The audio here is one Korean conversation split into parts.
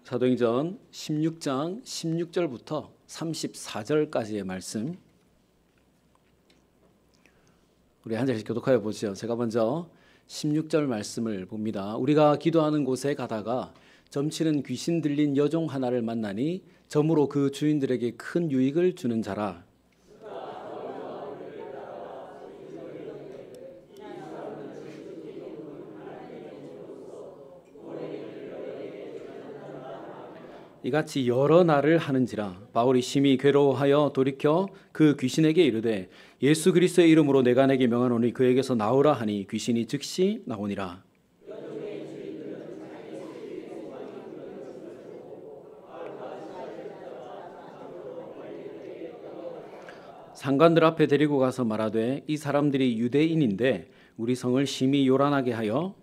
사도행전 16장 16절부터 34절까지의 말씀 우리 한 절씩 교독하여 보죠. 제가 먼저 16절 말씀을 봅니다. 우리가 기도하는 곳에 가다가 점치는 귀신 들린 여종 하나를 만나니 점으로 그 주인들에게 큰 유익을 주는 자라. 이같이 여러 날을 하는지라. 바울이 심히 괴로워하여 돌이켜 그 귀신에게 이르되 예수 그리스도의 이름으로 내가 내게 명하노니 그에게서 나오라 하니 귀신이 즉시 나오니라. 상관들 앞에 데리고 가서 말하되 이 사람들이 유대인인데 우리 성을 심히 요란하게 하여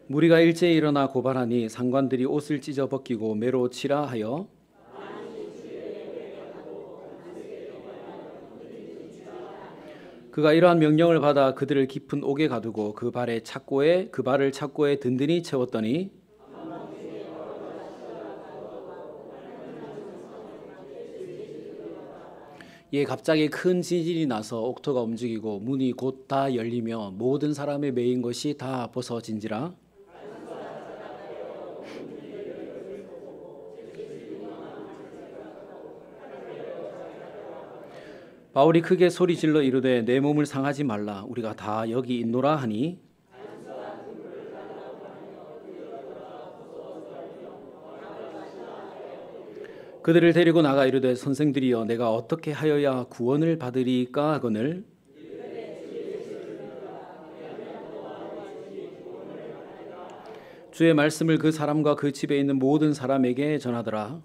무리가 일제히 일어나 고발하니 상관들이 옷을 찢어 벗기고 매로 치라 하여 그가 이러한 명령을 받아 그들을 깊은 옥에 가두고 그 발을 착고에 든든히 채웠더니 이에 갑자기 큰 지진이 나서 옥토가 움직이고 문이 곧 다 열리며 모든 사람의 매인 것이 다 벗어진지라. 바울이 크게 소리질러 이르되 내 몸을 상하지 말라 우리가 다 여기 있노라 하니 그들을 데리고 나가 이르되 선생들이여 내가 어떻게 하여야 구원을 받으리까 하거늘 주의 말씀을 그 사람과 그 집에 있는 모든 사람에게 전하더라.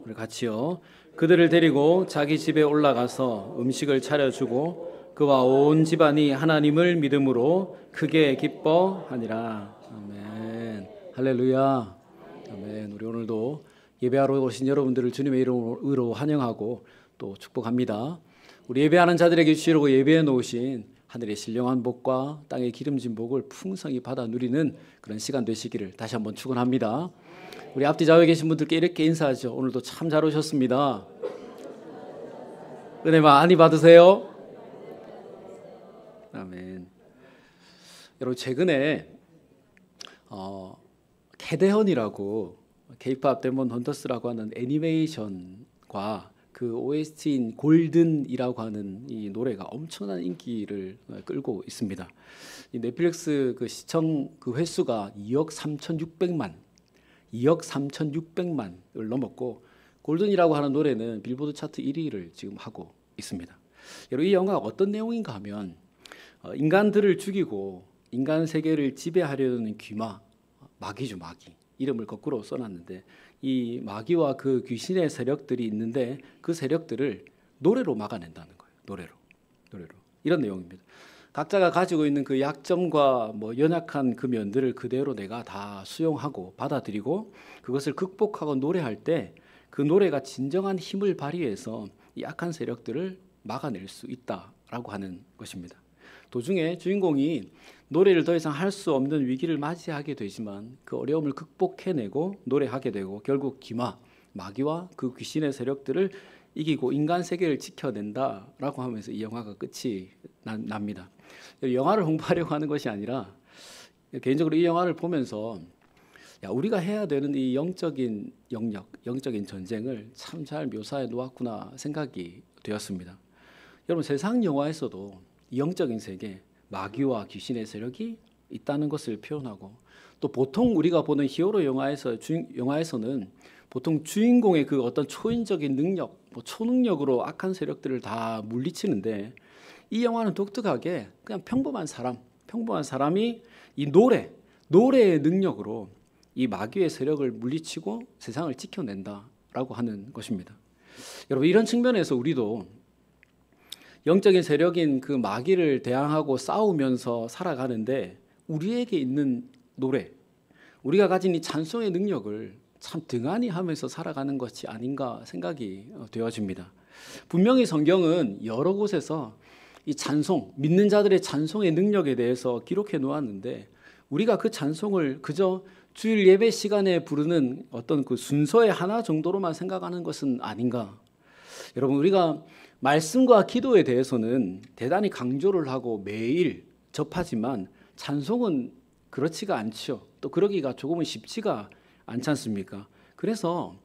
우리 같이요. 그들을 데리고 자기 집에 올라가서 음식을 차려주고 그와 온 집안이 하나님을 믿음으로 크게 기뻐하니라. 아멘. 할렐루야. 아멘. 우리 오늘도 예배하러 오신 여러분들을 주님의 이름으로 환영하고 또 축복합니다. 우리 예배하는 자들에게 주시려고 예배해 놓으신 하늘의 신령한 복과 땅의 기름진 복을 풍성히 받아 누리는 그런 시간 되시기를 다시 한번 축원합니다. 우리 앞뒤 좌우에 계신 분들께 이렇게 인사하죠. 오늘도 참 잘 오셨습니다. 은혜 많이 받으세요. 아멘. 여러분 최근에 캐대헌이라고 K-팝 데몬 헌터스라고 하는 애니메이션과 그 OST인 골든이라고 하는 이 노래가 엄청난 인기를 끌고 있습니다. 이 넷플릭스 그 시청 그 횟수가 2억 3,600만을 넘었고 골든이라고 하는 노래는 빌보드 차트 1위를 지금 하고 있습니다. 여러분 이 영화가 어떤 내용인가 하면 인간들을 죽이고 인간 세계를 지배하려는 마귀죠. 마귀. 이름을 거꾸로 써놨는데 이 마귀와 그 귀신의 세력들이 있는데 그 세력들을 노래로 막아낸다는 거예요. 노래로. 이런 내용입니다. 각자가 가지고 있는 그 약점과 연약한 그 면들을 그대로 내가 다 수용하고 받아들이고 그것을 극복하고 노래할 때 그 노래가 진정한 힘을 발휘해서 이 악한 세력들을 막아낼 수 있다라고 하는 것입니다. 도중에 주인공이 노래를 더 이상 할 수 없는 위기를 맞이하게 되지만 그 어려움을 극복해내고 노래하게 되고 결국 마귀와 그 귀신의 세력들을 이기고 인간 세계를 지켜낸다라고 하면서 이 영화가 끝이 납니다. 영화를 홍보하려고 하는 것이 아니라 개인적으로 이 영화를 보면서 우리가 해야 되는 이 영적인 영역, 영적인 전쟁을 참 잘 묘사해 놓았구나 생각이 되었습니다. 여러분 세상 영화에서도 영적인 세계, 마귀와 귀신의 세력이 있다는 것을 표현하고 또 보통 우리가 보는 히어로 영화에서는 보통 주인공의 그 어떤 초인적인 능력, 초능력으로 악한 세력들을 다 물리치는데 이 영화는 독특하게 그냥 평범한 사람이 이 노래의 능력으로 이 마귀의 세력을 물리치고 세상을 지켜낸다라고 하는 것입니다. 여러분 이런 측면에서 우리도 영적인 세력인 그 마귀를 대항하고 싸우면서 살아가는데 우리에게 있는 노래, 우리가 가진 이 찬송의 능력을 참 등한히 하면서 살아가는 것이 아닌가 생각이 되어집니다. 분명히 성경은 여러 곳에서 이 찬송, 믿는 자들의 찬송의 능력에 대해서 기록해 놓았는데 우리가 그 찬송을 그저 주일 예배 시간에 부르는 어떤 그 순서의 하나 정도로만 생각하는 것은 아닌가. 여러분, 우리가 말씀과 기도에 대해서는 대단히 강조를 하고 매일 접하지만 찬송은 그렇지가 않죠. 또 그러기가 조금은 쉽지가 않지 않습니까? 그래서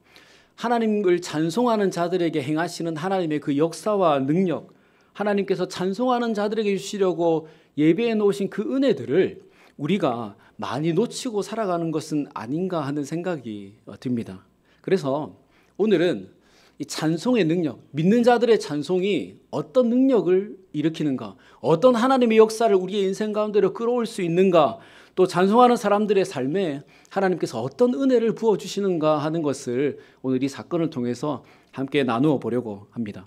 하나님을 찬송하는 자들에게 행하시는 하나님의 그 역사와 능력, 하나님께서 찬송하는 자들에게 주시려고 예배해 놓으신 그 은혜들을 우리가 많이 놓치고 살아가는 것은 아닌가 하는 생각이 듭니다. 그래서 오늘은 이 찬송의 능력, 믿는 자들의 찬송이 어떤 능력을 일으키는가, 어떤 하나님의 역사를 우리의 인생 가운데로 끌어올 수 있는가, 또 찬송하는 사람들의 삶에 하나님께서 어떤 은혜를 부어주시는가 하는 것을 오늘 이 사건을 통해서 함께 나누어 보려고 합니다.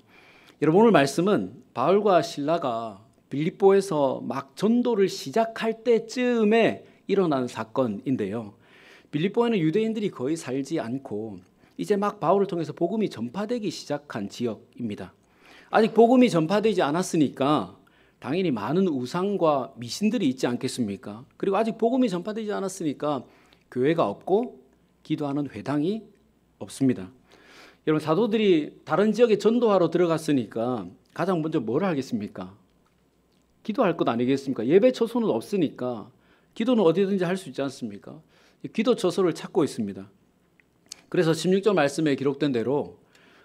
여러분, 오늘 말씀은 바울과 실라가 빌립보에서 막 전도를 시작할 때쯤에 일어난 사건인데요. 빌립보에는 유대인들이 거의 살지 않고 이제 막 바울을 통해서 복음이 전파되기 시작한 지역입니다. 아직 복음이 전파되지 않았으니까 당연히 많은 우상과 미신들이 있지 않겠습니까? 그리고 아직 복음이 전파되지 않았으니까 교회가 없고 기도하는 회당이 없습니다. 여러분, 사도들이 다른 지역에 전도하러 들어갔으니까 가장 먼저 뭘 하겠습니까? 기도할 것 아니겠습니까? 예배 처소는 없으니까 기도는 어디든지 할 수 있지 않습니까? 기도 처소를 찾고 있습니다. 그래서 16절 말씀에 기록된 대로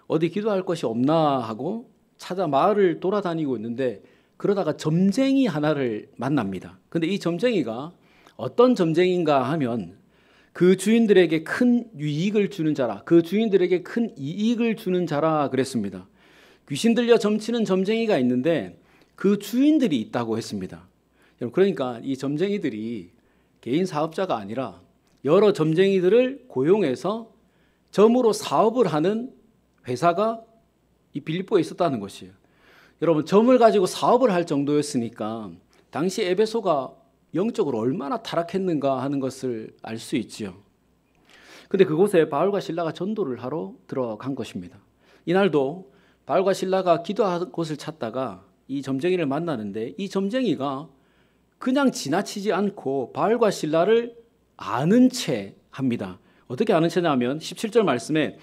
어디 기도할 것이 없나 하고 찾아 마을을 돌아다니고 있는데 그러다가 점쟁이 하나를 만납니다. 근데 이 점쟁이가 어떤 점쟁인가 하면 그 주인들에게 큰 유익을 주는 자라, 그 주인들에게 큰 이익을 주는 자라 그랬습니다. 귀신 들려 점치는 점쟁이가 있는데 그 주인들이 있다고 했습니다. 그러니까 이 점쟁이들이 개인 사업자가 아니라 여러 점쟁이들을 고용해서 점으로 사업을 하는 회사가 이 빌립보에 있었다는 것이에요. 여러분, 점을 가지고 사업을 할 정도였으니까 당시 에베소가 영적으로 얼마나 타락했는가 하는 것을 알 수 있지요. 근데 그곳에 바울과 실라가 전도를 하러 들어간 것입니다. 이날도 바울과 실라가 기도할 곳을 찾다가 이 점쟁이를 만나는데 이 점쟁이가 그냥 지나치지 않고 바울과 실라를 아는 채 합니다. 어떻게 아는 채냐면 17절 말씀에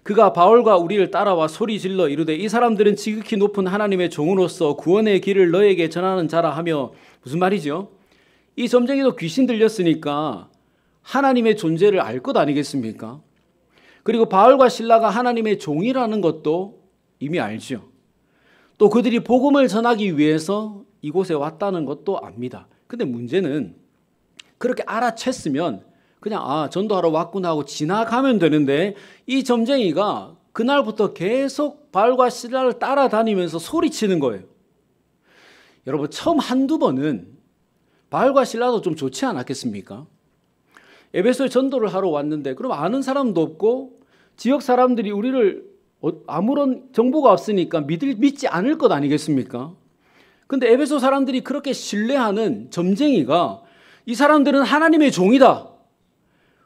그가 바울과 우리를 따라와 소리 질러 이르되 이 사람들은 지극히 높은 하나님의 종으로서 구원의 길을 너에게 전하는 자라 하며, 무슨 말이죠? 이 점쟁이도 귀신 들렸으니까 하나님의 존재를 알 것 아니겠습니까? 그리고 바울과 실라가 하나님의 종이라는 것도 이미 알죠. 또 그들이 복음을 전하기 위해서 이곳에 왔다는 것도 압니다. 근데 문제는 그렇게 알아챘으면 그냥 전도하러 왔구나 하고 지나가면 되는데 이 점쟁이가 그날부터 계속 바울과 실라를 따라다니면서 소리치는 거예요. 여러분, 처음 한두 번은 바울과 실라도 좀 좋지 않았겠습니까? 에베소에 전도를 하러 왔는데 그럼 아는 사람도 없고 지역 사람들이 우리를 아무런 정보가 없으니까 믿지 않을 것 아니겠습니까? 근데 에베소 사람들이 그렇게 신뢰하는 점쟁이가 이 사람들은 하나님의 종이다,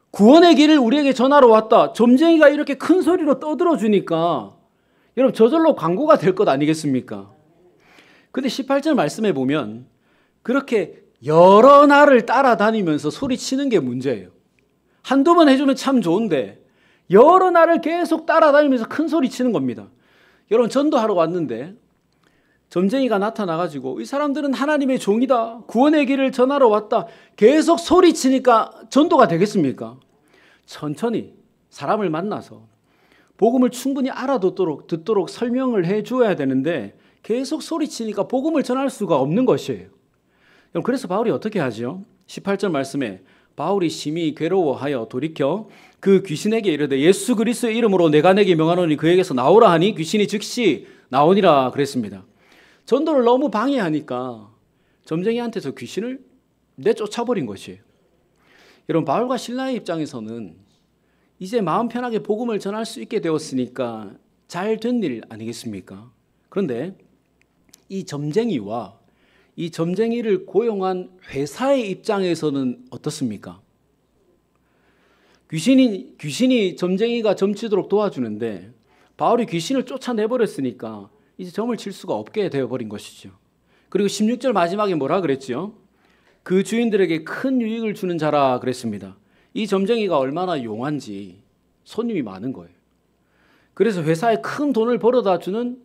구원의 길을 우리에게 전하러 왔다, 점쟁이가 이렇게 큰 소리로 떠들어주니까 여러분 저절로 광고가 될 것 아니겠습니까? 근데 18절 말씀에 보면 그렇게 여러 날을 따라다니면서 소리치는 게 문제예요. 한두 번 해주면 참 좋은데 여러 날을 계속 따라다니면서 큰 소리 치는 겁니다. 여러분, 전도하러 왔는데 점쟁이가 나타나가지고 이 사람들은 하나님의 종이다, 구원의 길을 전하러 왔다, 계속 소리치니까 전도가 되겠습니까? 천천히 사람을 만나서 복음을 충분히 듣도록 설명을 해줘야 되는데 계속 소리치니까 복음을 전할 수가 없는 것이에요. 그래서 바울이 어떻게 하죠? 18절 말씀에 바울이 심히 괴로워하여 돌이켜 그 귀신에게 이르되 예수 그리스도의 이름으로 내가 내게 명하노니 그에게서 나오라 하니 귀신이 즉시 나오니라 그랬습니다. 전도를 너무 방해하니까 점쟁이한테서 귀신을 내쫓아버린 것이에요. 여러분, 바울과 실라의 입장에서는 이제 마음 편하게 복음을 전할 수 있게 되었으니까 잘 된 일 아니겠습니까? 그런데 이 점쟁이와 이 점쟁이를 고용한 회사의 입장에서는 어떻습니까? 귀신이 점쟁이가 점치도록 도와주는데 바울이 귀신을 쫓아내버렸으니까 이제 점을 칠 수가 없게 되어버린 것이죠. 그리고 16절 마지막에 뭐라 그랬죠? 그 주인들에게 큰 유익을 주는 자라 그랬습니다. 이 점쟁이가 얼마나 용한지 손님이 많은 거예요. 그래서 회사에 큰 돈을 벌어다 주는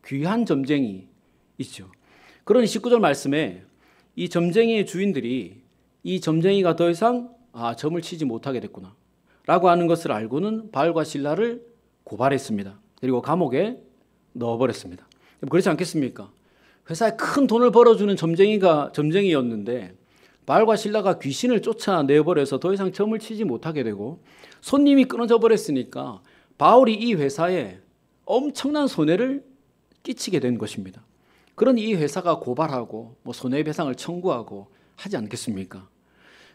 귀한 점쟁이 있죠. 그러니 19절 말씀에 이 점쟁이의 주인들이 이 점쟁이가 더 이상 점을 치지 못하게 됐구나 라고 하는 것을 알고는 바울과 실라를 고발했습니다. 그리고 감옥에 넣어버렸습니다. 그렇지 않겠습니까? 회사에 큰 돈을 벌어주는 점쟁이였는데 바울과 실라가 귀신을 쫓아내버려서 더 이상 점을 치지 못하게 되고 손님이 끊어져 버렸으니까 바울이 이 회사에 엄청난 손해를 끼치게 된 것입니다. 그러니 이 회사가 고발하고 손해배상을 청구하고 하지 않겠습니까?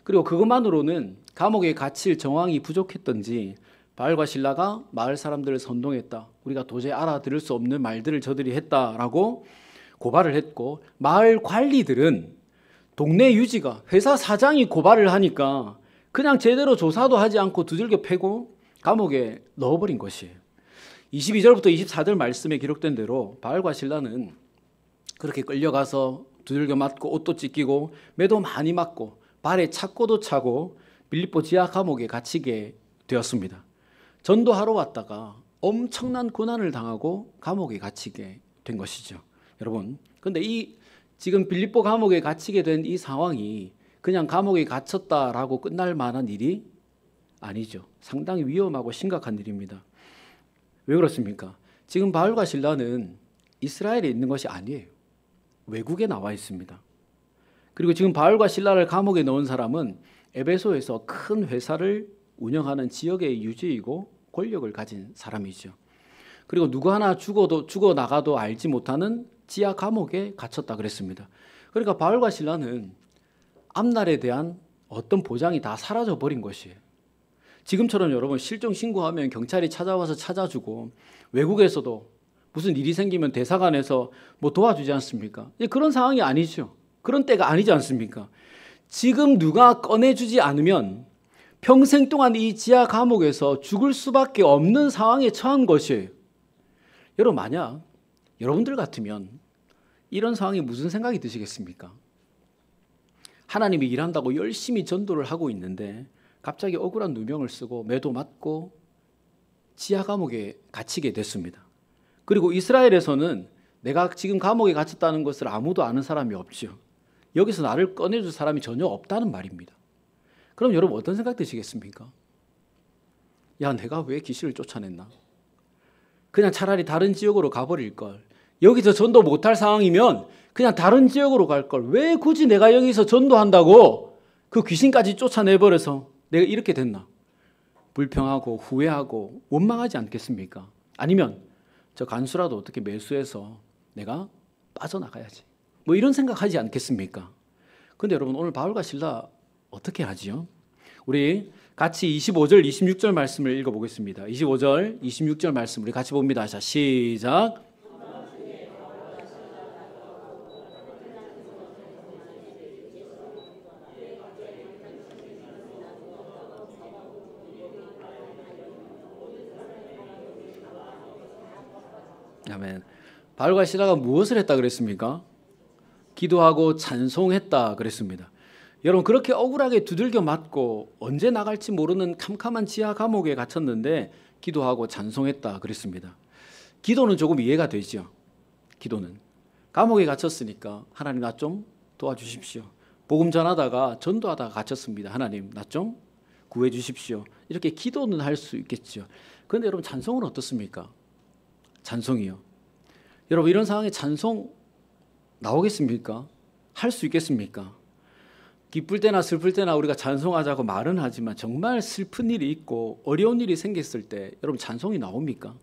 그리고 그것만으로는 감옥에 갇힐 정황이 부족했던지 바울과 실라가 마을 사람들을 선동했다. 우리가 도저히 알아들을 수 없는 말들을 저들이 했다라고 고발을 했고 마을 관리들은 동네 유지가 회사 사장이 고발을 하니까 그냥 제대로 조사도 하지 않고 두들겨 패고 감옥에 넣어버린 것이에요. 22절부터 24절 말씀에 기록된 대로 바울과 실라는 그렇게 끌려가서 두들겨 맞고 옷도 찢기고 매도 많이 맞고 발에 착고도 차고 빌립보 지하 감옥에 갇히게 되었습니다. 전도하러 왔다가 엄청난 고난을 당하고 감옥에 갇히게 된 것이죠. 여러분, 근데 지금 빌립보 감옥에 갇히게 된 이 상황이 그냥 감옥에 갇혔다라고 끝날 만한 일이 아니죠. 상당히 위험하고 심각한 일입니다. 왜 그렇습니까? 지금 바울과 실라는 이스라엘에 있는 것이 아니에요. 외국에 나와 있습니다. 그리고 지금 바울과 실라를 감옥에 넣은 사람은 에베소에서 큰 회사를 운영하는 지역의 유지이고 권력을 가진 사람이죠. 그리고 누구 하나 죽어 나가도 알지 못하는 지하 감옥에 갇혔다 그랬습니다. 그러니까 바울과 실라는 앞날에 대한 어떤 보장이 다 사라져 버린 것이에요. 지금처럼 여러분 실종 신고하면 경찰이 찾아와서 찾아주고 외국에서도 무슨 일이 생기면 대사관에서 도와주지 않습니까? 그런 상황이 아니죠. 그런 때가 아니지 않습니까? 지금 누가 꺼내주지 않으면 평생 동안 이 지하 감옥에서 죽을 수밖에 없는 상황에 처한 것이에요. 여러분, 만약 여러분들 같으면 이런 상황이 무슨 생각이 드시겠습니까? 하나님이 일한다고 열심히 전도를 하고 있는데 갑자기 억울한 누명을 쓰고 매도 맞고 지하 감옥에 갇히게 됐습니다. 그리고 이스라엘에서는 내가 지금 감옥에 갇혔다는 것을 아무도 아는 사람이 없죠. 여기서 나를 꺼내줄 사람이 전혀 없다는 말입니다. 그럼 여러분 어떤 생각 드시겠습니까? 야, 내가 왜 귀신을 쫓아냈나? 그냥 차라리 다른 지역으로 가버릴 걸. 여기서 전도 못할 상황이면 그냥 다른 지역으로 갈 걸. 왜 굳이 내가 여기서 전도한다고 그 귀신까지 쫓아내버려서 내가 이렇게 됐나? 불평하고 후회하고 원망하지 않겠습니까? 아니면 저 간수라도 어떻게 매수해서 내가 빠져나가야지. 이런 생각하지 않겠습니까? 근데 여러분, 오늘 바울과 실라 어떻게 하지요? 우리 같이 25절, 26절 말씀을 읽어보겠습니다. 25절, 26절 말씀 우리 같이 봅니다. 자, 시작. 아멘. 바울과 실라가 무엇을 했다 그랬습니까? 기도하고 찬송했다 그랬습니다. 여러분, 그렇게 억울하게 두들겨 맞고 언제 나갈지 모르는 캄캄한 지하 감옥에 갇혔는데 기도하고 찬송했다 그랬습니다. 기도는 조금 이해가 되죠. 기도는 감옥에 갇혔으니까 하나님 나 좀 도와주십시오. 복음 전하다가 전도하다가 갇혔습니다. 하나님 나 좀 구해 주십시오. 이렇게 기도는 할 수 있겠죠. 그런데 여러분, 찬송은 어떻습니까? 찬송이요. 여러분, 이런 상황에 찬송 나오겠습니까? 할 수 있겠습니까? 기쁠 때나 슬플 때나 우리가 찬송하자고 말은 하지만 정말 슬픈 일이 있고 어려운 일이 생겼을 때 여러분 찬송이 나옵니까?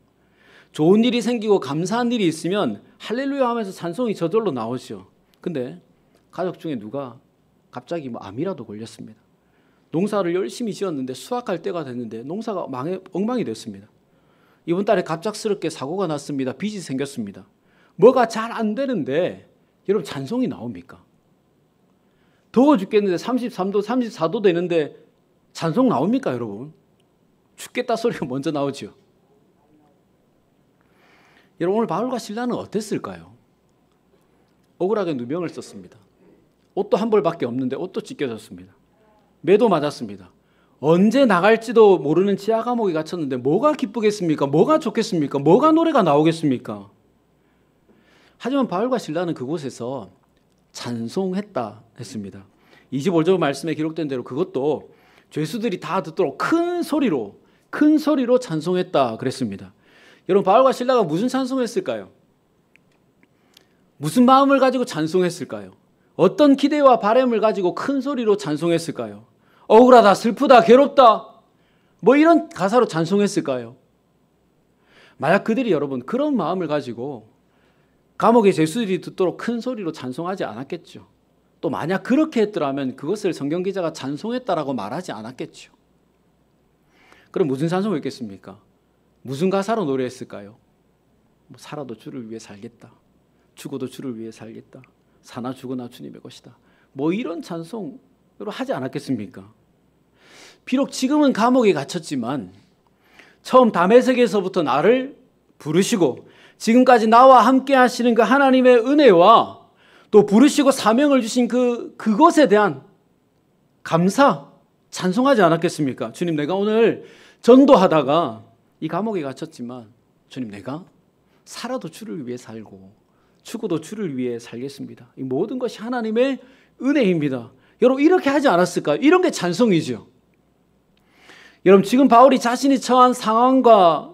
좋은 일이 생기고 감사한 일이 있으면 할렐루야 하면서 찬송이 저절로 나오죠. 근데 가족 중에 누가 갑자기 암이라도 걸렸습니다. 농사를 열심히 지었는데 수확할 때가 됐는데 농사가 엉망이 됐습니다. 이번 달에 갑작스럽게 사고가 났습니다. 빚이 생겼습니다. 뭐가 잘 안 되는데 여러분 찬송이 나옵니까? 더워 죽겠는데 33도, 34도 되는데 찬송 나옵니까, 여러분? 죽겠다 소리가 먼저 나오죠. 여러분, 오늘 바울과 실라는 어땠을까요? 억울하게 누명을 썼습니다. 옷도 한 벌밖에 없는데 옷도 찢겨졌습니다. 매도 맞았습니다. 언제 나갈지도 모르는 지하 감옥에 갇혔는데 뭐가 기쁘겠습니까? 뭐가 좋겠습니까? 뭐가 노래가 나오겠습니까? 하지만 바울과 실라는 그곳에서 찬송했다 했습니다. 25절 말씀에 기록된 대로 그것도 죄수들이 다 듣도록 큰 소리로 찬송했다 그랬습니다. 여러분, 바울과 실라가 무슨 찬송했을까요? 무슨 마음을 가지고 찬송했을까요? 어떤 기대와 바람을 가지고 큰 소리로 찬송했을까요? 억울하다, 슬프다, 괴롭다, 뭐 이런 가사로 찬송했을까요? 만약 그들이 여러분 그런 마음을 가지고 감옥의 죄수들이 듣도록 큰 소리로 찬송하지 않았겠죠. 또 만약 그렇게 했더라면 그것을 성경 기자가 찬송했다라고 말하지 않았겠죠. 그럼 무슨 찬송을 했겠습니까? 무슨 가사로 노래했을까요? 뭐 살아도 주를 위해 살겠다, 죽어도 주를 위해 살겠다, 사나 죽으나 주님의 것이다, 뭐 이런 찬송으로 하지 않았겠습니까? 비록 지금은 감옥에 갇혔지만 처음 다메섹에서부터 나를 부르시고 지금까지 나와 함께 하시는 그 하나님의 은혜와 또 부르시고 사명을 주신 그것에 대한 감사, 찬송하지 않았겠습니까? 주님, 내가 오늘 전도하다가 이 감옥에 갇혔지만 주님, 내가 살아도 주를 위해 살고 죽어도 주를 위해 살겠습니다. 이 모든 것이 하나님의 은혜입니다. 여러분, 이렇게 하지 않았을까요? 이런 게 찬송이죠. 여러분, 지금 바울이 자신이 처한 상황과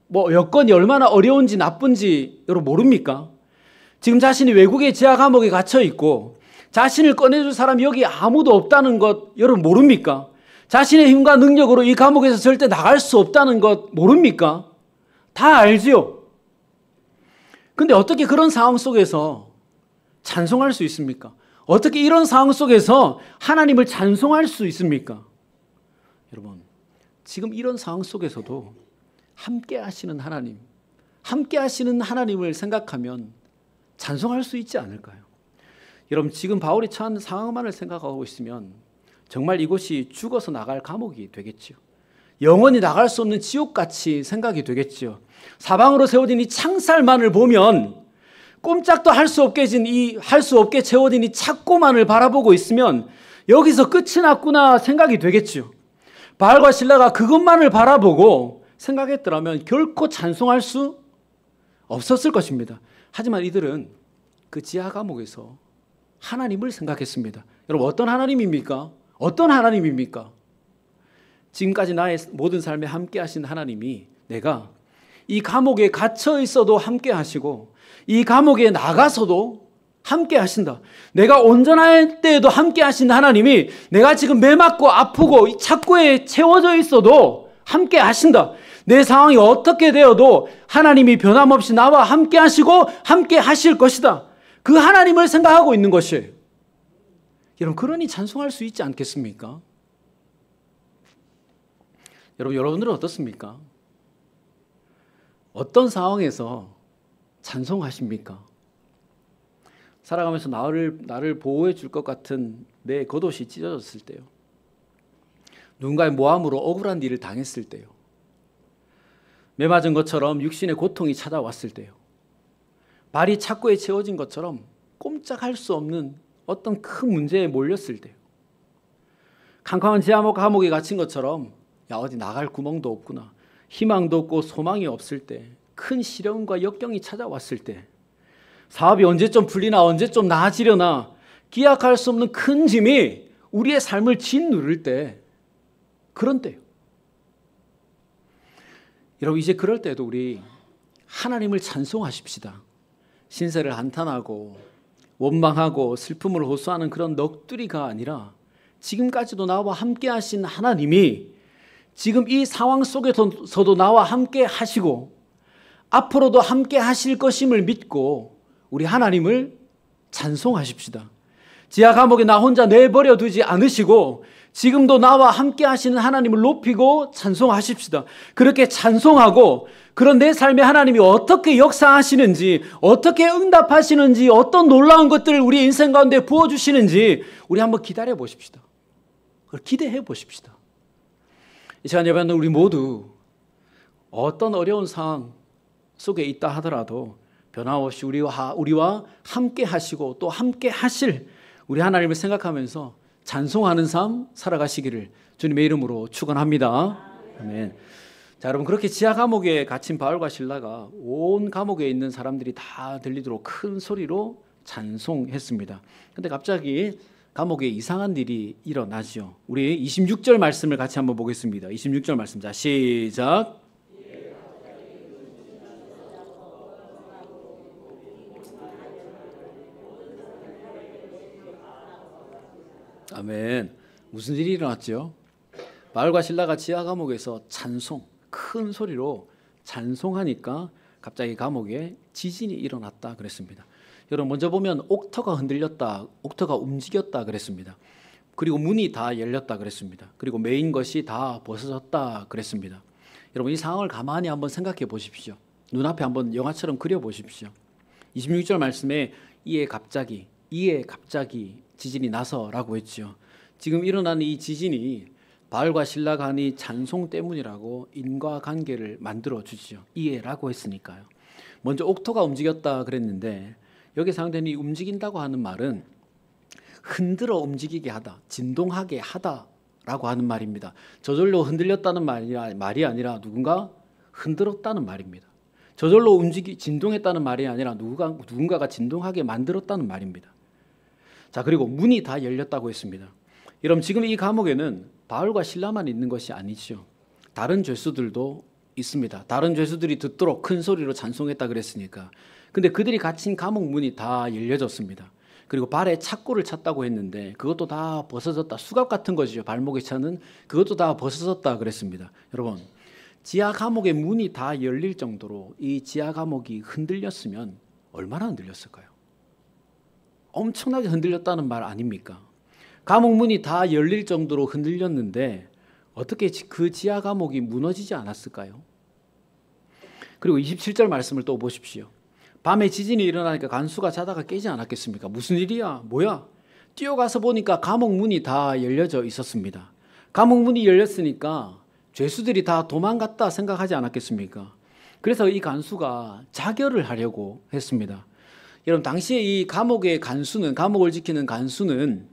뭐 여건이 얼마나 어려운지 나쁜지 여러분 모릅니까? 지금 자신이 외국의 지하 감옥에 갇혀 있고 자신을 꺼내줄 사람이 여기 아무도 없다는 것 여러분 모릅니까? 자신의 힘과 능력으로 이 감옥에서 절대 나갈 수 없다는 것 모릅니까? 다 알지요. 근데 어떻게 그런 상황 속에서 찬송할 수 있습니까? 어떻게 이런 상황 속에서 하나님을 찬송할 수 있습니까? 여러분, 지금 이런 상황 속에서도 함께 하시는 하나님, 함께 하시는 하나님을 생각하면 찬송할 수 있지 않을까요? 여러분, 지금 바울이 처한 상황만을 생각하고 있으면 정말 이곳이 죽어서 나갈 감옥이 되겠죠. 영원히 나갈 수 없는 지옥같이 생각이 되겠죠. 사방으로 세워진 이 창살만을 보면 꼼짝도 할 수 없게 채워진 이 착고만을 바라보고 있으면 여기서 끝이 났구나 생각이 되겠죠. 바울과 실라가 그것만을 바라보고 생각했더라면 결코 찬송할 수 없었을 것입니다. 하지만 이들은 그 지하 감옥에서 하나님을 생각했습니다. 여러분, 어떤 하나님입니까? 어떤 하나님입니까? 지금까지 나의 모든 삶에 함께 하신 하나님이 내가 이 감옥에 갇혀 있어도 함께 하시고 이 감옥에 나가서도 함께 하신다. 내가 온전할 때에도 함께 하신 하나님이 내가 지금 매맞고 아프고 이 착고에 채워져 있어도 함께 하신다. 내 상황이 어떻게 되어도 하나님이 변함없이 나와 함께 하시고 함께 하실 것이다. 그 하나님을 생각하고 있는 것이에요. 여러분, 그러니 찬송할 수 있지 않겠습니까? 여러분들은 어떻습니까? 어떤 상황에서 찬송하십니까? 살아가면서 나를 보호해 줄 것 같은 내 겉옷이 찢어졌을 때요. 누군가의 모함으로 억울한 일을 당했을 때요. 매맞은 것처럼 육신의 고통이 찾아왔을 때요. 발이 착고에 채워진 것처럼 꼼짝할 수 없는 어떤 큰 문제에 몰렸을 때요. 캄캄한 지하 감옥에 갇힌 것처럼 어디 나갈 구멍도 없구나, 희망도 없고 소망이 없을 때, 큰 시련과 역경이 찾아왔을 때, 사업이 언제쯤 풀리나 언제쯤 나아지려나 기약할 수 없는 큰 짐이 우리의 삶을 짓누를 때, 그런 때요. 여러분, 이제 그럴 때도 우리 하나님을 찬송하십시다. 신세를 한탄하고 원망하고 슬픔을 호소하는 그런 넋두리가 아니라 지금까지도 나와 함께 하신 하나님이 지금 이 상황 속에서도 나와 함께 하시고 앞으로도 함께 하실 것임을 믿고 우리 하나님을 찬송하십시다. 지하 감옥에 나 혼자 내버려 두지 않으시고 지금도 나와 함께 하시는 하나님을 높이고 찬송하십시다. 그렇게 찬송하고 그런 내 삶에 하나님이 어떻게 역사하시는지, 어떻게 응답하시는지, 어떤 놀라운 것들을 우리 인생 가운데 부어주시는지 우리 한번 기다려 보십시다. 그걸 기대해 보십시다. 이 시간 예배하는 우리 모두 어떤 어려운 상황 속에 있다 하더라도 변함없이 우리와 함께 하시고 또 함께 하실 우리 하나님을 생각하면서 찬송하는 삶 살아가시기를 주님의 이름으로 축원합니다. 아멘. 자, 여러분, 그렇게 지하 감옥에 갇힌 바울과 실라가 온 감옥에 있는 사람들이 다 들리도록 큰 소리로 찬송했습니다. 근데 갑자기 감옥에 이상한 일이 일어나죠. 우리 26절 말씀을 같이 한번 보겠습니다. 26절 말씀. 자, 시작. 아멘. 무슨 일이 일어났죠? 바울과 실라가 지하 감옥에서 찬송, 큰 소리로 찬송하니까 갑자기 감옥에 지진이 일어났다 그랬습니다. 여러분, 먼저 보면 옥터가 흔들렸다, 옥터가 움직였다 그랬습니다. 그리고 문이 다 열렸다 그랬습니다. 그리고 메인 것이 다 벗어졌다 그랬습니다. 여러분, 이 상황을 가만히 한번 생각해 보십시오. 눈앞에 한번 영화처럼 그려 보십시오. 26절 말씀에 이에 갑자기 지진이 나서라고 했죠. 지금 일어난 이 지진이 바울과 실라가 한 이 찬송 때문이라고 인과관계를 만들어 주죠. 이해라고 했으니까요. 먼저 옥토가 움직였다 그랬는데 여기 사용된 이 움직인다고 하는 말은 흔들어 움직이게 하다, 진동하게 하다라고 하는 말입니다. 저절로 흔들렸다는 말이 아니라 누군가 흔들었다는 말입니다. 저절로 진동했다는 말이 아니라 누군가가 진동하게 만들었다는 말입니다. 자, 그리고 문이 다 열렸다고 했습니다. 여러분, 지금 이 감옥에는 바울과 실라만 있는 것이 아니죠. 다른 죄수들도 있습니다. 다른 죄수들이 듣도록 큰 소리로 찬송했다 그랬으니까. 근데 그들이 갇힌 감옥 문이 다 열려졌습니다. 그리고 발에 착고를 찼다고 했는데 그것도 다 벗어졌다. 수갑 같은 거죠. 발목에 차는 그것도 다 벗어졌다 그랬습니다. 여러분, 지하 감옥의 문이 다 열릴 정도로 이 지하 감옥이 흔들렸으면 얼마나 흔들렸을까요? 엄청나게 흔들렸다는 말 아닙니까? 감옥 문이 다 열릴 정도로 흔들렸는데 어떻게 그 지하 감옥이 무너지지 않았을까요? 그리고 27절 말씀을 또 보십시오. 밤에 지진이 일어나니까 간수가 자다가 깨지 않았겠습니까? 무슨 일이야? 뭐야? 뛰어가서 보니까 감옥 문이 다 열려져 있었습니다. 감옥 문이 열렸으니까 죄수들이 다 도망갔다 생각하지 않았겠습니까? 그래서 이 간수가 자결을 하려고 했습니다. 여러분, 당시에 이 감옥의 간수는, 감옥을 지키는 간수는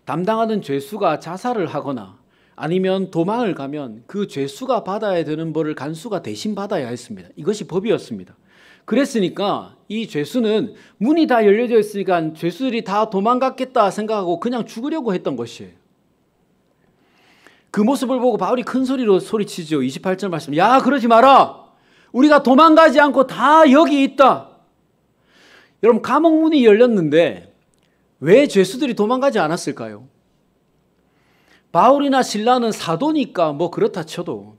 담당하는 죄수가 자살을 하거나 아니면 도망을 가면 그 죄수가 받아야 되는 벌을 간수가 대신 받아야 했습니다. 이것이 법이었습니다. 그랬으니까 이 죄수는 문이 다 열려져 있으니까 죄수들이 다 도망갔겠다 생각하고 그냥 죽으려고 했던 것이에요. 그 모습을 보고 바울이 큰 소리로 소리치죠. 28절 말씀. 야, 그러지 마라. 우리가 도망가지 않고 다 여기 있다. 여러분, 감옥 문이 열렸는데 왜 죄수들이 도망가지 않았을까요? 바울이나 실라는 사도니까 뭐 그렇다 쳐도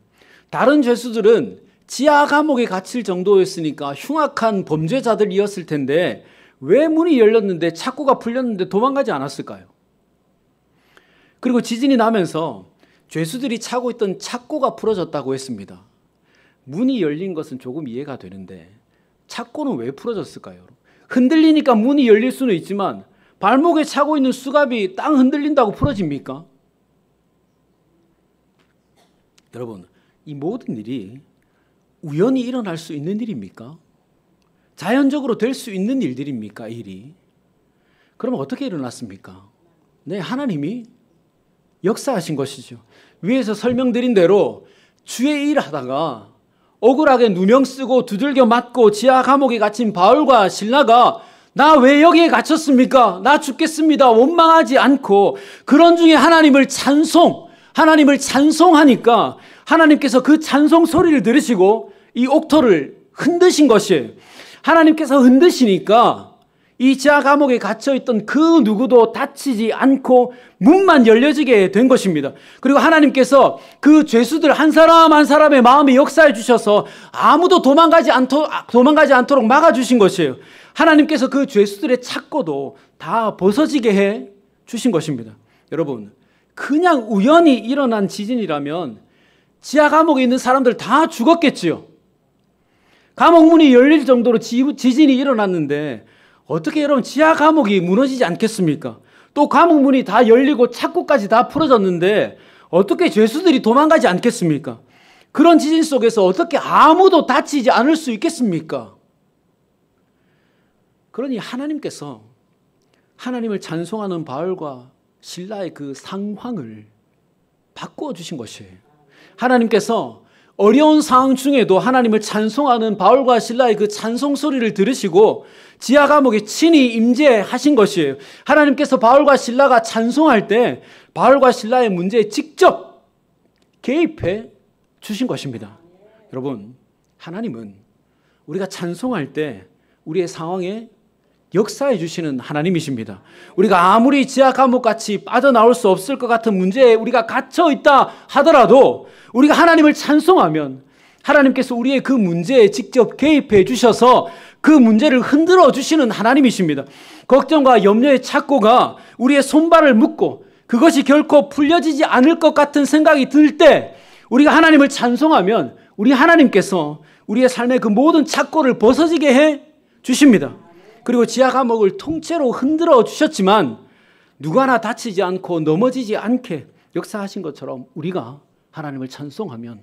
다른 죄수들은 지하 감옥에 갇힐 정도였으니까 흉악한 범죄자들이었을 텐데 왜 문이 열렸는데 착고가 풀렸는데 도망가지 않았을까요? 그리고 지진이 나면서 죄수들이 차고 있던 착고가 풀어졌다고 했습니다. 문이 열린 것은 조금 이해가 되는데 착고는 왜 풀어졌을까요? 흔들리니까 문이 열릴 수는 있지만 발목에 차고 있는 수갑이 땅 흔들린다고 풀어집니까? 여러분, 이 모든 일이 우연히 일어날 수 있는 일입니까? 자연적으로 될 수 있는 일들입니까? 일이? 그러면 어떻게 일어났습니까? 네, 하나님이 역사하신 것이죠. 위에서 설명드린 대로 주의 일 하다가 억울하게 누명 쓰고 두들겨 맞고 지하 감옥에 갇힌 바울과 실라가 나 왜 여기에 갇혔습니까? 나 죽겠습니다. 원망하지 않고 그런 중에 하나님을 찬송하니까 하나님께서 그 찬송 소리를 들으시고 이 옥토를 흔드신 것이에요. 하나님께서 흔드시니까 이 지하 감옥에 갇혀있던 그 누구도 다치지 않고 문만 열려지게 된 것입니다. 그리고 하나님께서 그 죄수들 한 사람 한 사람의 마음에 역사해 주셔서 아무도 도망가지 않도록 막아주신 것이에요. 하나님께서 그 죄수들의 착고도 다 벗어지게 해 주신 것입니다. 여러분, 그냥 우연히 일어난 지진이라면 지하 감옥에 있는 사람들 다 죽었겠지요. 감옥 문이 열릴 정도로 지진이 일어났는데 어떻게 여러분 지하 감옥이 무너지지 않겠습니까? 또 감옥 문이 다 열리고 착고까지 다 풀어졌는데 어떻게 죄수들이 도망가지 않겠습니까? 그런 지진 속에서 어떻게 아무도 다치지 않을 수 있겠습니까? 그러니 하나님께서 하나님을 찬송하는 바울과 실라의 그 상황을 바꾸어 주신 것이에요. 하나님께서 어려운 상황 중에도 하나님을 찬송하는 바울과 실라의 그 찬송 소리를 들으시고 지하 감옥에 친히 임재하신 것이에요. 하나님께서 바울과 실라가 찬송할 때 바울과 실라의 문제에 직접 개입해 주신 것입니다. 여러분, 하나님은 우리가 찬송할 때 우리의 상황에 역사해 주시는 하나님이십니다. 우리가 아무리 지하 감옥같이 빠져나올 수 없을 것 같은 문제에 우리가 갇혀 있다 하더라도 우리가 하나님을 찬송하면 하나님께서 우리의 그 문제에 직접 개입해 주셔서 그 문제를 흔들어 주시는 하나님이십니다. 걱정과 염려의 착고가 우리의 손발을 묶고 그것이 결코 풀려지지 않을 것 같은 생각이 들 때 우리가 하나님을 찬송하면 우리 하나님께서 우리의 삶의 그 모든 착고를 벗어지게 해 주십니다. 그리고 지하 감옥을 통째로 흔들어 주셨지만 누구 하나 다치지 않고 넘어지지 않게 역사하신 것처럼 우리가 하나님을 찬송하면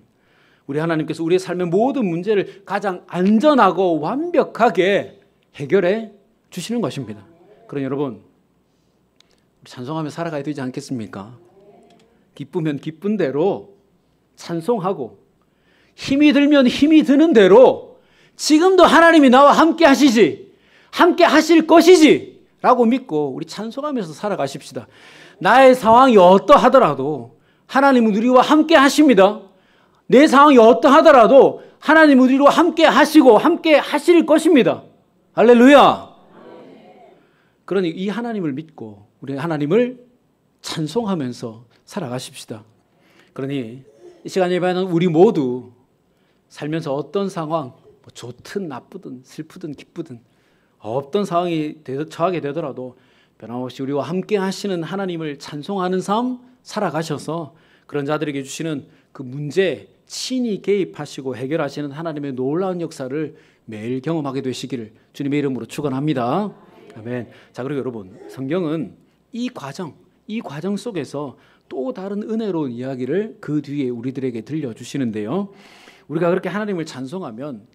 우리 하나님께서 우리의 삶의 모든 문제를 가장 안전하고 완벽하게 해결해 주시는 것입니다. 그러니 여러분, 찬송하며 살아가야 되지 않겠습니까? 기쁘면 기쁜 대로 찬송하고 힘이 들면 힘이 드는 대로 지금도 하나님이 나와 함께 하시지, 함께 하실 것이지 라고 믿고 우리 찬송하면서 살아가십시다. 나의 상황이 어떠하더라도 하나님은 우리와 함께 하십니다. 내 상황이 어떠하더라도 하나님은 우리와 함께 하시고 함께 하실 것입니다. 할렐루야. 그러니 이 하나님을 믿고 우리 하나님을 찬송하면서 살아가십시다. 그러니 이 시간 예배하는 우리 모두 살면서 어떤 상황, 좋든 나쁘든 슬프든 기쁘든 어떤 상황이 처하게 되더라도 변함없이 우리와 함께 하시는 하나님을 찬송하는 삶 살아가셔서 그런 자들에게 주시는 그 문제에 친히 개입하시고 해결하시는 하나님의 놀라운 역사를 매일 경험하게 되시기를 주님의 이름으로 축원합니다. 아멘. 자, 그리고 여러분, 성경은 이 과정 속에서 또 다른 은혜로운 이야기를 그 뒤에 우리들에게 들려주시는데요. 우리가 그렇게 하나님을 찬송하면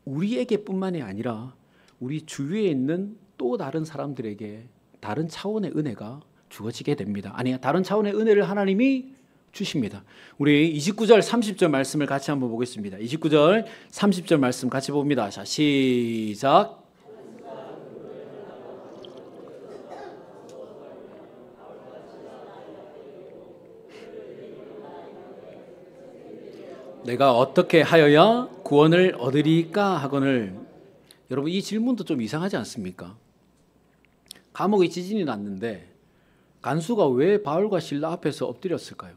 우리에게뿐만이 아니라 우리 주위에 있는 또 다른 사람들에게 다른 차원의 은혜가 주어지게 됩니다. 아니, 다른 차원의 은혜를 하나님이 주십니다. 우리 29절 30절 말씀을 같이 한번 보겠습니다. 29절 30절 말씀 같이 봅니다. 자, 시작. 내가 어떻게 하여야 구원을 얻으리까 하거늘. 여러분, 이 질문도 좀 이상하지 않습니까? 감옥에 지진이 났는데 간수가 왜 바울과 실라 앞에서 엎드렸을까요?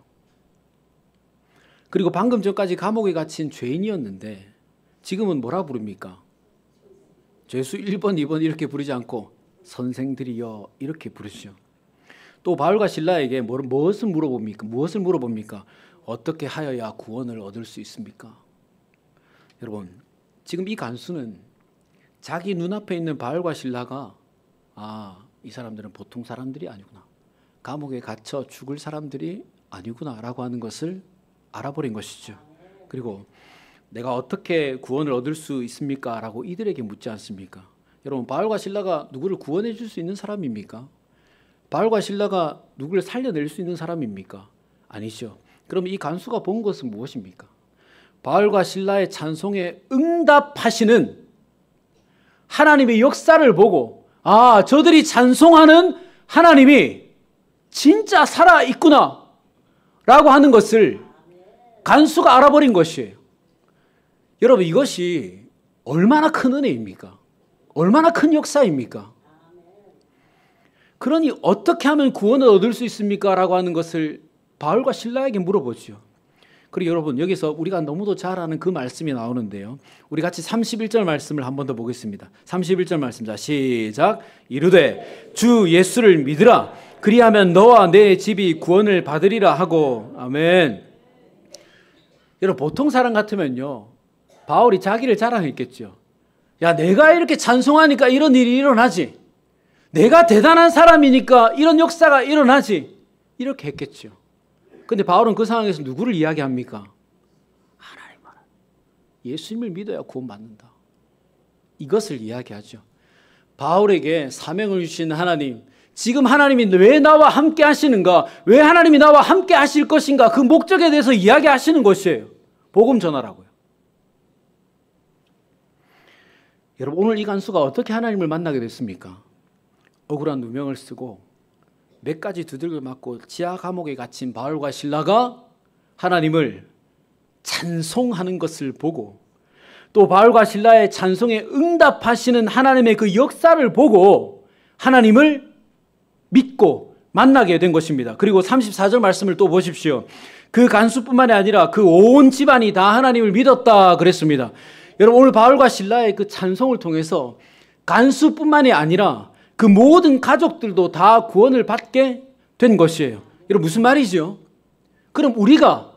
그리고 방금 전까지 감옥에 갇힌 죄인이었는데 지금은 뭐라 부릅니까? 죄수 1번, 2번 이렇게 부르지 않고 선생들이여 이렇게 부르시죠. 또 바울과 실라에게 무엇을 물어봅니까? 어떻게 하여야 구원을 얻을 수 있습니까? 여러분, 지금 이 간수는 자기 눈앞에 있는 바울과 실라가 이 사람들은 보통 사람들이 아니구나, 감옥에 갇혀 죽을 사람들이 아니구나 라고 하는 것을 알아버린 것이죠. 그리고 내가 어떻게 구원을 얻을 수 있습니까? 라고 이들에게 묻지 않습니까? 여러분, 바울과 실라가 누구를 구원해 줄 수 있는 사람입니까? 바울과 실라가 누구를 살려낼 수 있는 사람입니까? 아니죠. 그럼 이 간수가 본 것은 무엇입니까? 바울과 실라의 찬송에 응답하시는 하나님의 역사를 보고 저들이 찬송하는 하나님이 진짜 살아있구나 라고 하는 것을 간수가 알아버린 것이에요. 여러분, 이것이 얼마나 큰 은혜입니까? 얼마나 큰 역사입니까? 그러니 어떻게 하면 구원을 얻을 수 있습니까? 라고 하는 것을 바울과 실라에게 물어보죠. 그리고 여러분, 여기서 우리가 너무도 잘 아는 그 말씀이 나오는데요. 우리 같이 31절 말씀을 한 번 더 보겠습니다. 31절 말씀, 자, 시작. 이르되 주 예수를 믿으라. 그리하면 너와 내 집이 구원을 받으리라 하고. 아멘. 여러분, 보통 사람 같으면요, 바울이 자기를 자랑했겠죠. 야, 내가 이렇게 찬송하니까 이런 일이 일어나지. 내가 대단한 사람이니까 이런 역사가 일어나지. 이렇게 했겠죠. 근데 바울은 그 상황에서 누구를 이야기합니까? 하나님. 예수님을 믿어야 구원받는다. 이것을 이야기하죠. 바울에게 사명을 주신 하나님, 지금 하나님이 왜 나와 함께 하시는가? 왜 하나님이 나와 함께 하실 것인가? 그 목적에 대해서 이야기하시는 것이에요. 복음 전하라고요. 여러분, 오늘 이 간수가 어떻게 하나님을 만나게 됐습니까? 억울한 누명을 쓰고 몇 가지 두들겨 맞고 지하 감옥에 갇힌 바울과 실라가 하나님을 찬송하는 것을 보고, 또 바울과 실라의 찬송에 응답하시는 하나님의 그 역사를 보고 하나님을 믿고 만나게 된 것입니다. 그리고 34절 말씀을 또 보십시오. 그 간수뿐만이 아니라 그 온 집안이 다 하나님을 믿었다 그랬습니다. 여러분, 오늘 바울과 실라의 그 찬송을 통해서 간수뿐만이 아니라 그 모든 가족들도 다 구원을 받게 된 것이에요. 여러분, 무슨 말이죠? 그럼 우리가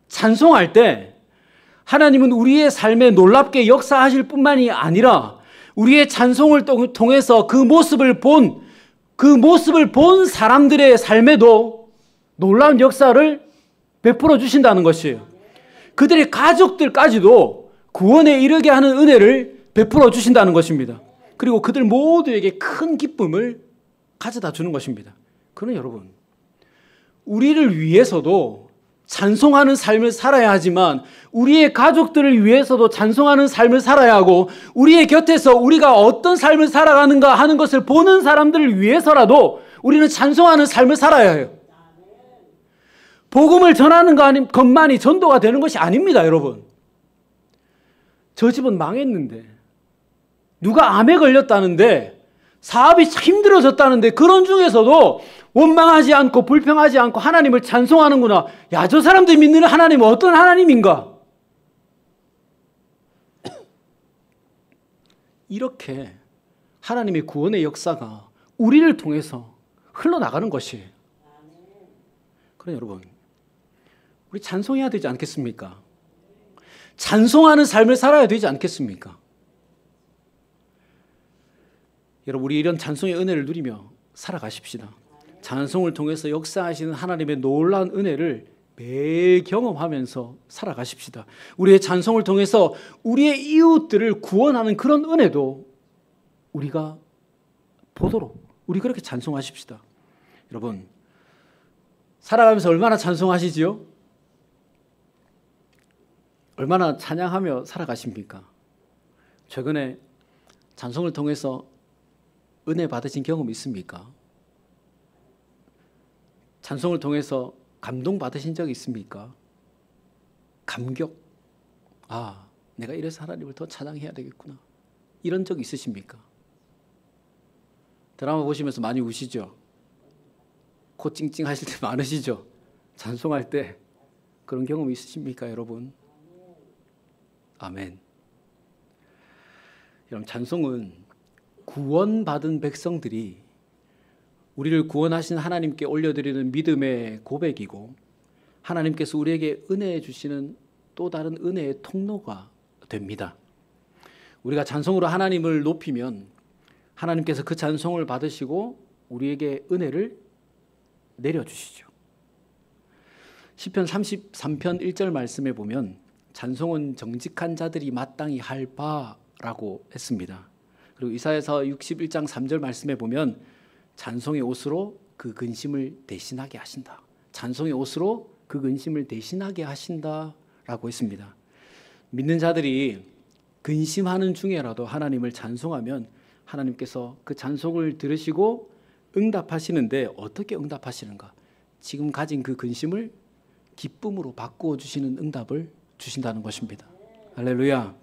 찬송할 때 하나님은 우리의 삶에 놀랍게 역사하실 뿐만이 아니라 우리의 찬송을 통해서 그 모습을 본 사람들의 삶에도 놀라운 역사를 베풀어 주신다는 것이에요. 그들의 가족들까지도 구원에 이르게 하는 은혜를 베풀어 주신다는 것입니다. 그리고 그들 모두에게 큰 기쁨을 가져다 주는 것입니다. 그러나 여러분, 우리를 위해서도 찬송하는 삶을 살아야 하지만 우리의 가족들을 위해서도 찬송하는 삶을 살아야 하고, 우리의 곁에서 우리가 어떤 삶을 살아가는가 하는 것을 보는 사람들을 위해서라도 우리는 찬송하는 삶을 살아야 해요. 복음을 전하는 것만이 전도가 되는 것이 아닙니다, 여러분. 저 집은 망했는데, 누가 암에 걸렸다는데, 사업이 힘들어졌다는데, 그런 중에서도 원망하지 않고 불평하지 않고 하나님을 찬송하는구나. 야, 저 사람들이 믿는 하나님은 어떤 하나님인가? 이렇게 하나님의 구원의 역사가 우리를 통해서 흘러나가는 것이에요. 그럼 여러분, 우리 찬송해야 되지 않겠습니까? 찬송하는 삶을 살아야 되지 않겠습니까? 여러분, 우리 이런 찬송의 은혜를 누리며 살아가십시다. 찬송을 통해서 역사하시는 하나님의 놀라운 은혜를 매일 경험하면서 살아가십시다. 우리의 찬송을 통해서 우리의 이웃들을 구원하는 그런 은혜도 우리가 보도록 우리 그렇게 찬송하십시다. 여러분, 살아가면서 얼마나 찬송하시지요? 얼마나 찬양하며 살아가십니까? 최근에 찬송을 통해서 은혜 받으신 경험 있습니까? 찬송을 통해서 감동 받으신 적 있습니까? 감격. 아, 내가 이래서 하나님을 더 찬양해야 되겠구나. 이런 적 있으십니까? 드라마 보시면서 많이 우시죠? 코 찡찡 하실 때 많으시죠? 찬송할 때 그런 경험 있으십니까, 여러분? 아멘. 여러분, 찬송은 구원받은 백성들이 우리를 구원하신 하나님께 올려드리는 믿음의 고백이고, 하나님께서 우리에게 은혜 주시는 또 다른 은혜의 통로가 됩니다. 우리가 찬송으로 하나님을 높이면 하나님께서 그 찬송을 받으시고 우리에게 은혜를 내려주시죠. 시편 33편 1절 말씀에 보면 찬송은 정직한 자들이 마땅히 할 바라고 했습니다. 그리고 이사야서 61장 3절 말씀에 보면 찬송의 옷으로 그 근심을 대신하게 하신다. 찬송의 옷으로 그 근심을 대신하게 하신다라고 했습니다. 믿는 자들이 근심하는 중에라도 하나님을 찬송하면 하나님께서 그 찬송을 들으시고 응답하시는데, 어떻게 응답하시는가? 지금 가진 그 근심을 기쁨으로 바꾸어 주시는 응답을 주신다는 것입니다. 할렐루야.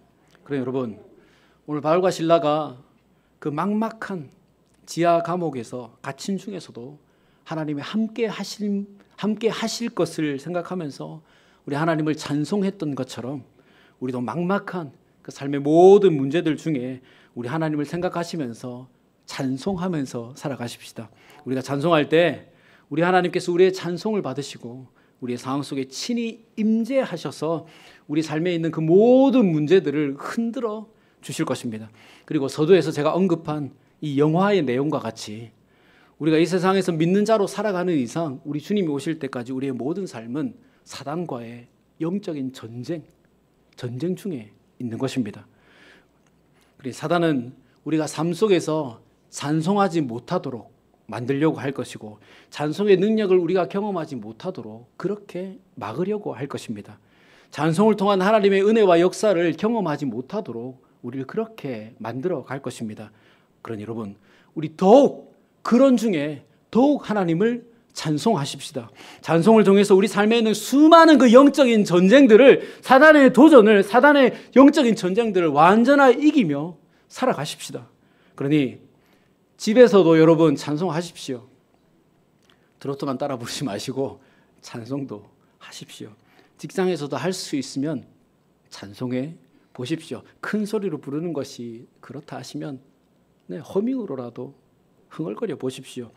그래 여러분, 오늘 바울과 실라가 그 막막한 지하 감옥에서 갇힌 중에서도 하나님이 함께 하실 것을 생각하면서 우리 하나님을 찬송했던 것처럼, 우리도 막막한 그 삶의 모든 문제들 중에 우리 하나님을 생각하시면서 찬송하면서 살아가십시다. 우리가 찬송할 때 우리 하나님께서 우리의 찬송을 받으시고 우리의 상황 속에 친히 임재하셔서 우리 삶에 있는 그 모든 문제들을 흔들어 주실 것입니다. 그리고 서두에서 제가 언급한 이 영화의 내용과 같이 우리가 이 세상에서 믿는 자로 살아가는 이상 우리 주님이 오실 때까지 우리의 모든 삶은 사단과의 영적인 전쟁 중에 있는 것입니다. 그리고 사단은 우리가 삶 속에서 찬송하지 못하도록 만들려고 할 것이고 찬송의 능력을 우리가 경험하지 못하도록 그렇게 막으려고 할 것입니다. 찬송을 통한 하나님의 은혜와 역사를 경험하지 못하도록 우리를 그렇게 만들어 갈 것입니다. 그러니 여러분, 우리 더욱 그런 중에 더욱 하나님을 찬송하십시다. 찬송을 통해서 우리 삶에 있는 수많은 그 영적인 전쟁들을, 사단의 도전을, 사단의 영적인 전쟁들을 완전히 이기며 살아가십시다. 그러니 집에서도 여러분 찬송하십시오. 트로트만 따라 부르지 마시고 찬송도 하십시오. 직장에서도 할 수 있으면 찬송해 보십시오. 큰 소리로 부르는 것이 그렇다 하시면 허밍으로라도 흥얼거려 보십시오.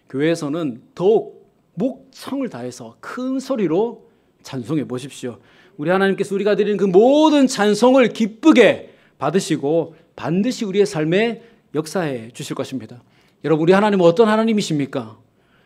교회에서는 더욱 목청을 다해서 큰 소리로 찬송해 보십시오. 우리 하나님께서 우리가 드리는 그 모든 찬송을 기쁘게 받으시고 반드시 우리의 삶에 역사해 주실 것입니다. 여러분, 우리 하나님은 어떤 하나님이십니까?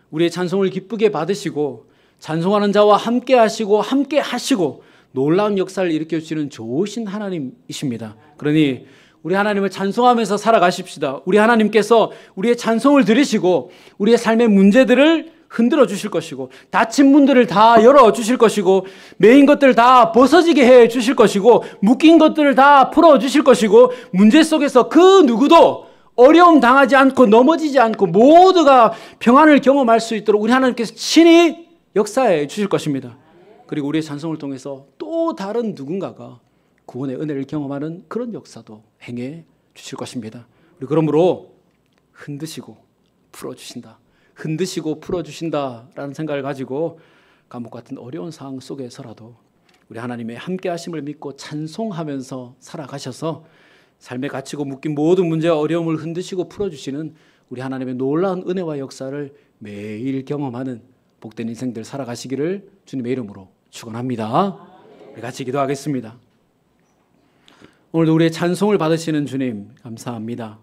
우리의 찬송을 기쁘게 받으시고 찬송하는 자와 함께 하시고 놀라운 역사를 일으켜 주시는 좋으신 하나님이십니다. 그러니 우리 하나님을 찬송하면서 살아가십시다. 우리 하나님께서 우리의 찬송을 들으시고 우리의 삶의 문제들을 흔들어 주실 것이고 닫힌 문들을 다 열어 주실 것이고 매인 것들을 다 벗어지게 해 주실 것이고 묶인 것들을 다 풀어 주실 것이고 문제 속에서 그 누구도 어려움 당하지 않고 넘어지지 않고 모두가 평안을 경험할 수 있도록 우리 하나님께서 친히 역사해 주실 것입니다. 그리고 우리의 찬송을 통해서 또 다른 누군가가 구원의 은혜를 경험하는 그런 역사도 행해 주실 것입니다. 우리 그러므로 흔드시고 풀어주신다라는 생각을 가지고 감옥 같은 어려운 상황 속에서라도 우리 하나님의 함께 하심을 믿고 찬송하면서 살아가셔서 삶에 갇히고 묶인 모든 문제와 어려움을 흔드시고 풀어주시는 우리 하나님의 놀라운 은혜와 역사를 매일 경험하는 복된 인생들 살아가시기를 주님의 이름으로 축원합니다. 우리 같이 기도하겠습니다. 오늘도 우리의 찬송을 받으시는 주님 감사합니다.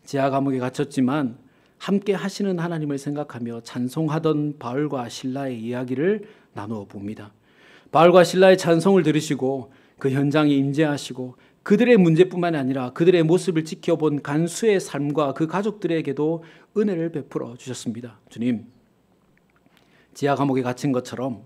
지하 감옥에 갇혔지만 함께 하시는 하나님을 생각하며 찬송하던 바울과 실라의 이야기를 나누어 봅니다. 바울과 실라의 찬송을 들으시고 그 현장에 임재하시고 그들의 문제뿐만이 아니라 그들의 모습을 지켜본 간수의 삶과 그 가족들에게도 은혜를 베풀어 주셨습니다. 주님, 지하 감옥에 갇힌 것처럼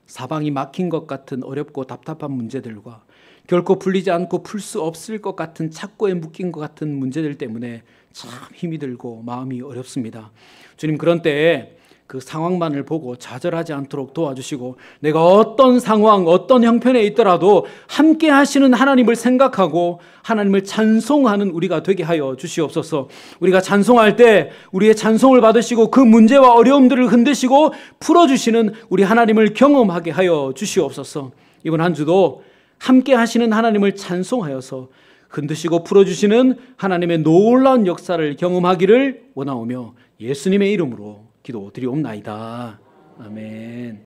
사방이 막힌 것 같은 어렵고 답답한 문제들과 결코 풀리지 않고 풀 수 없을 것 같은 착고에 묶인 것 같은 문제들 때문에 참 힘이 들고 마음이 어렵습니다. 주님, 그런 때에 그 상황만을 보고 좌절하지 않도록 도와주시고 내가 어떤 상황, 어떤 형편에 있더라도 함께 하시는 하나님을 생각하고 하나님을 찬송하는 우리가 되게 하여 주시옵소서. 우리가 찬송할 때 우리의 찬송을 받으시고 그 문제와 어려움들을 흔드시고 풀어주시는 우리 하나님을 경험하게 하여 주시옵소서. 이번 한 주도 함께 하시는 하나님을 찬송하여서 흔드시고 풀어주시는 하나님의 놀라운 역사를 경험하기를 원하오며 예수님의 이름으로 기도드리옵나이다. 아멘.